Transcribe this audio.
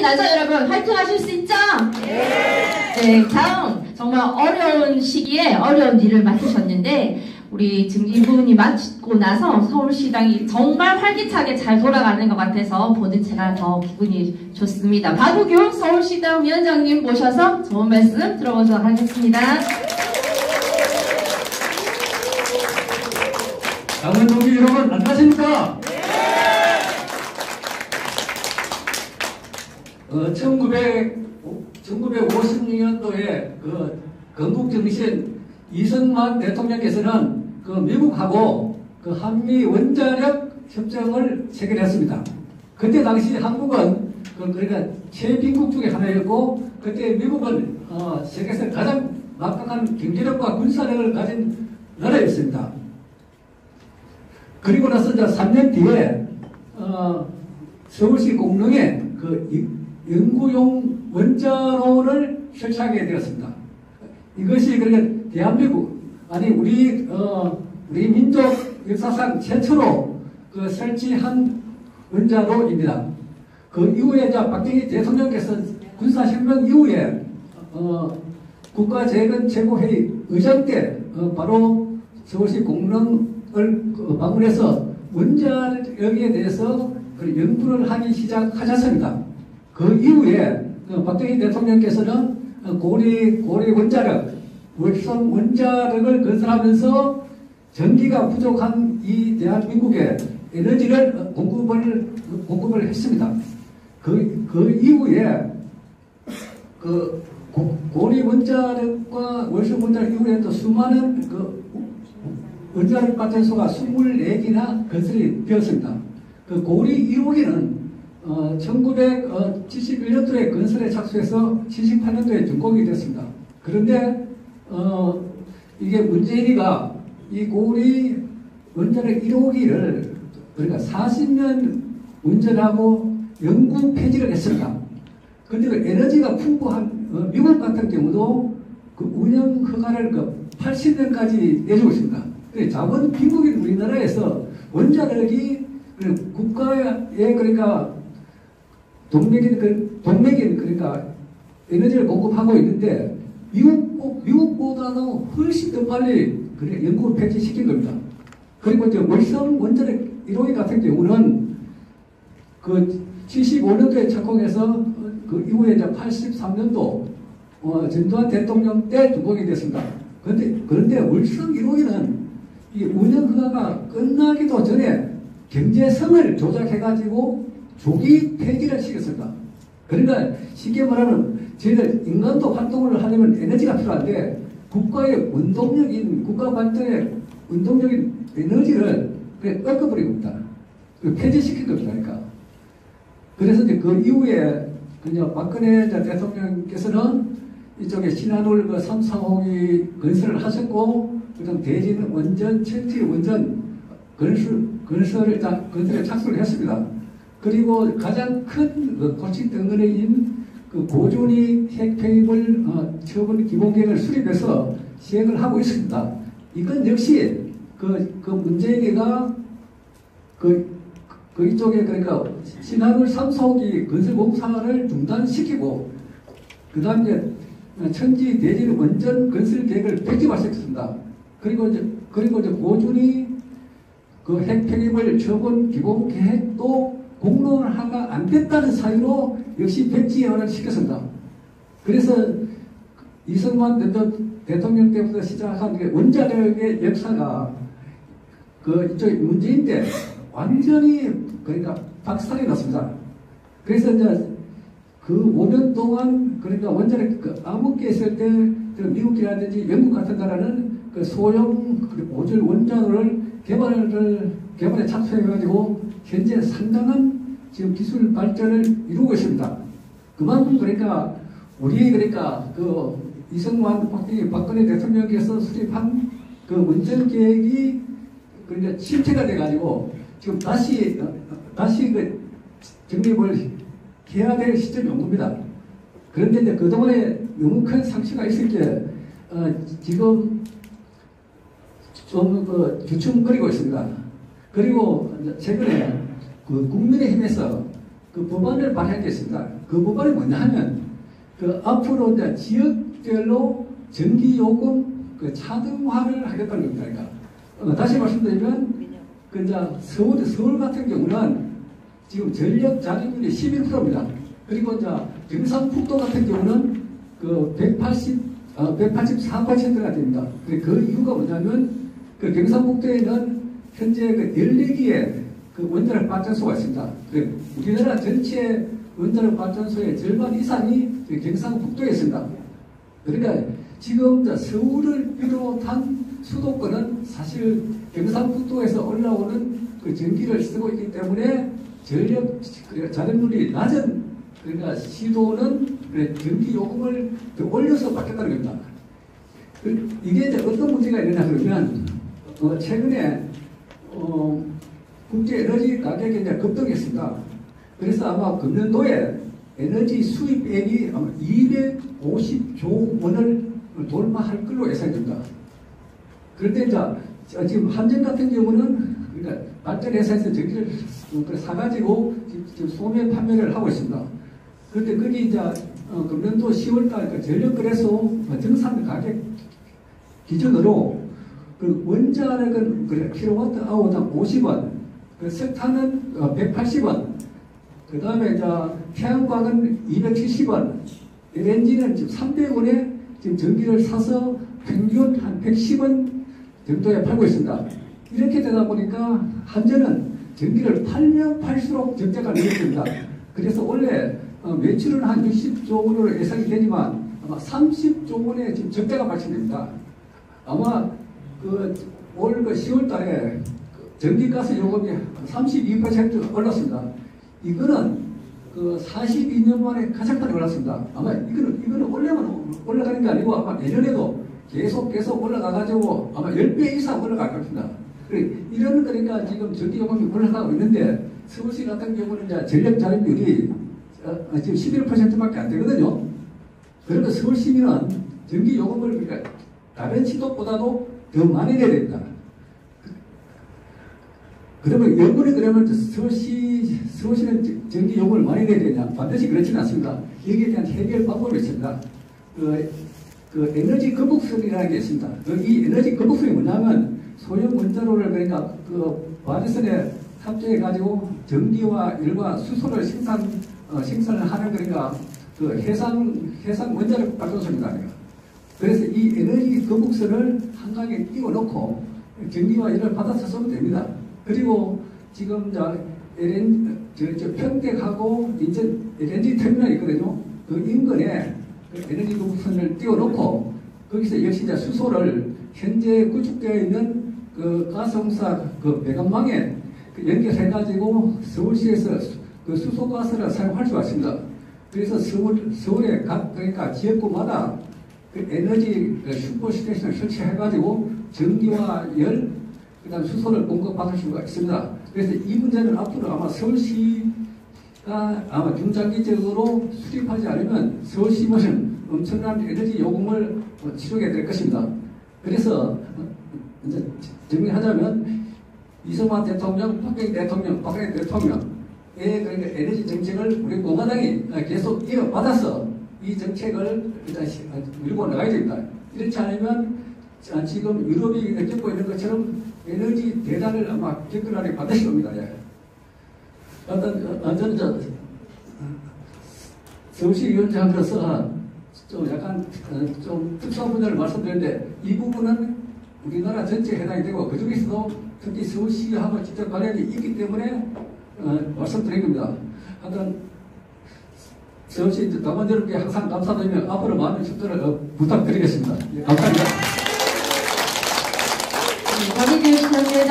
나자 여러분 화이팅 하실 수 있죠? 네, 다음 정말 어려운 시기에 어려운 일을 맡으셨는데 우리 지금 이분이 마치고 나서 서울시당이 정말 활기차게 잘 돌아가는 것 같아서 보는 제가 더 기분이 좋습니다. 박우규 서울시당 위원장님 모셔서 좋은 말씀 들어보도록 하겠습니다. 당원 동지 여러분 안녕하십니까? 1956년도에 그 건국정신 이승만 대통령께서는 그 미국하고 그 한미 원자력 협정을 체결했습니다. 그때 당시 한국은 그러니까 최빈국 중에 하나였고 그때 미국은 세계에서 가장 막강한 경제력과 군사력을 가진 나라였습니다. 그리고 나서 이제 3년 뒤에 서울시 공릉에 그 연구용 원자로를 설치하게 되었습니다. 이것이 그러니까 대한민국 아니 우리 민족 역사상 최초로 그 설치한 원자로입니다. 그 이후에 이제 박정희 대통령께서 군사혁명 이후에 국가재건 최고회의 의장 때 바로 서울시 공릉을 방문해서 원자력에 대해서 연구를 하기 시작하셨습니다. 그 이후에 박정희 대통령께서는 고리 원자력, 월성 원자력을 건설하면서 전기가 부족한 이 대한민국에 에너지를 공급을 했습니다. 그 이후에 그 고리 원자력과 월성 원자력 이후에 또 수많은 그 원자력 발전소가 24기나 건설이 되었습니다. 그 고리 1호기는 1971년도에 건설에 착수해서 78년도에 준공이 됐습니다. 그런데 이게 문재인이가 이 고리 원자력 1호기를 그러니까 40년 운전하고 영구 폐지를 했습니다. 그런데 그 에너지가 풍부한 미국 같은 경우도 그 운영 허가를 80년까지 내주고 있습니다. 자본 빈국인 우리나라에서 원자력이 국가에 그러니까 동맥인 그러니까 에너지를 공급하고 있는데 미국보다도 훨씬 더 빨리 연구 폐지시킨 겁니다. 그리고 이제 월성 원자력 1호기 같은 경우는 그 75년도에 착공해서 그 이후에 이제 83년도 전두환 대통령 때 준공이 됐습니다. 그런데 월성 1호기는 이 운영 허가가 끝나기도 전에 경제성을 조작해가지고 조기 폐기를 시켰습니다. 그러니까 쉽게 말하면 저희들 인간도 활동을 하려면 에너지가 필요한데 국가의 운동력인 국가 발전의 운동력인 에너지를 꺾어버리고 있다. 폐지시킨 겁니다. 그러니까. 그래서 이제 그 이후에 그냥 박근혜 대통령께서는 이쪽에 신한울 그 3, 4호기 건설을 하셨고 그다음 대진 원전, 천지 원전 건설에 착수를 했습니다. 그리고 가장 큰 고치 덩어리인 그 고준위 핵폐기물 처분 기본계획을 수립해서 시행을 하고 있습니다. 이건 역시 그 문재인이가 이쪽에 그러니까 신한울 3, 4호기 건설 공사를 중단시키고 그 다음에 천지 대진 원전 건설 계획을 백지화시켰습니다. 그리고 이제 고준위 그 핵폐기물 처분 기본 계획도 공론화가 안 됐다는 사유로 역시 백지화를 시켰습니다. 그래서 이승만 대통령 때부터 시작한 원자력의 역사가 이쪽 문재인 때 완전히 그러니까 박살이 났습니다. 그래서 이제 그 5년 동안 그러니까 원자력 암흑기에 있을 때 미국이라든지 영국 같은 나라는 소형 모듈 원자로를 개발에 착수해가지고 현재 상당한 지금 기술 발전을 이루고 있습니다. 그만큼 그러니까 우리 그러니까 이승만 박근혜 대통령께서 수립한 그 원전 계획이 그러니까 실체가 돼가지고 지금 다시 정립을 해야 될 시점이 온 겁니다. 그런데 이제 그동안에 너무 큰 상처가 있을 게 지금 좀 주춤거리고 있습니다. 그리고 최근에 국민의힘에서 그 법안을 발행했습니다. 그 법안이 뭐냐 하면 그 앞으로 이제 지역별로 전기요금 그 차등화를 하겠다는 겁니다. 그러니까 다시 말씀드리면 그 이제 서울 같은 경우는 지금 전력 자립률이 11%입니다. 그리고 이제 경상북도 같은 경우는 그 184%가 됩니다. 그 이유가 뭐냐면 그 경상북도에는 현재 그 14개의 그 원자력 발전소가 있습니다. 우리나라 전체 원자력 발전소의 절반 이상이 경상북도에 있습니다. 그러니까 지금 서울을 비롯한 수도권은 사실 경상북도에서 올라오는 그 전기를 쓰고 있기 때문에 전력 자립률이 낮은 그러니까 시도는 전기 요금을 더 올려서 받겠다는 겁니다. 이게 이제 어떤 문제가 있느냐 그러면 최근에 국제 에너지 가격이 이제 급등했습니다. 그래서 아마 금년도에 에너지 수입액이 아마 250조 원을 돌파할 걸로 예상됩니다. 그런데 이제 지금 한전 같은 경우는 그러니까 발전회사에서 전기를 사가지고 지금 소매 판매를 하고 있습니다. 그런데 거기 이제 금년도 10월달 그 전력거래소 정산 가격 기준으로 그 원자력은 그래 킬로와트 아워당 50원, 그 석탄은 180원, 그 다음에 이제 태양광은 270원, LNG는 지금 300원에 지금 전기를 사서 평균 한 110원 정도에 팔고 있습니다. 이렇게 되다 보니까 한전은 전기를 팔면 팔수록 적자가 늘어집니다. 그래서 원래 매출은 한 60조 원으로 예상이 되지만 아마 30조 원의 지금 적자가 발생됩니다. 아마 올 10월 달에 전기가스 요금이 32% 올랐습니다. 이거는 42년 만에 가장 많이 올랐습니다. 아마 이거는 원래만 올라가는 게 아니고 아마 내년에도 계속 올라가가지고 아마 10배 이상 올라갈 겁니다. 이런 그러니까 지금 전기 요금이 올라가고 있는데 서울시 같은 경우는 이제 전력 자립률이 지금 11%밖에 안 되거든요. 그러면 서울 시민은 전기 요금을 그러니까 다른 시도보다도 더 많이 내야 됩니다. 그러면 그러면 서울시는 전기 요금을 많이 내야 되냐? 반드시 그렇지는 않습니다. 여기에 대한 해결 방법이 있습니다. 그 에너지 거북선이라는 게 있습니다. 이 에너지 거북선이 뭐냐면 소형 원자로를 그러니까 그 발전선에 탑재해가지고 전기와 열과 수소를 생산을 하는 그러니까 그 해상 원자력 발전소입니다. 그래서 이 에너지 거북선을 한강에 띄워놓고 전기와 열을 받아서 쓰면 됩니다. 그리고 지금 평택하고 인천 LNG 터미널이 있거든요. 그 인근에 그 에너지 거북선을 띄워놓고 거기서 역시 이제 수소를 현재 구축되어 있는 그 가스공사 그 배관망에 연결해가지고 서울시에서 그 수소가스를 사용할 수가 있습니다. 그래서 서울의 그러니까 지역구마다 그 에너지 슈퍼스테이션을 설치해가지고 전기와 열, 그 다음 수소를 공급받을 수가 있습니다. 그래서 이 문제는 앞으로 아마 서울시가 아마 중장기적으로 수립하지 않으면 서울시는 엄청난 에너지 요금을 치르게 될 것입니다. 그래서 이제 정리하자면 이승만 대통령, 박근혜 대통령의 그러니까 에너지 정책을 우리 공화당이 계속 이어받아서 이 정책을 일단 밀고 나가야 됩니다. 이렇지 않으면 지금 유럽이 겪고 있는 것처럼 에너지 대단을 아마 겪으라니 반드시 옵니다. 예. 저는 서울시 위원장으로서 좀 약간 좀 특수한 분야를 말씀드렸는데 이 부분은 우리나라 전체에 해당이 되고 그 중에서도 특히 서울시하고 직접 관련이 있기 때문에 말씀드린 겁니다. 하여튼 서울시 당원들께 항상 감사드리며 앞으로 많은 협조를 부탁드리겠습니다. 예, 감사합니다. 네,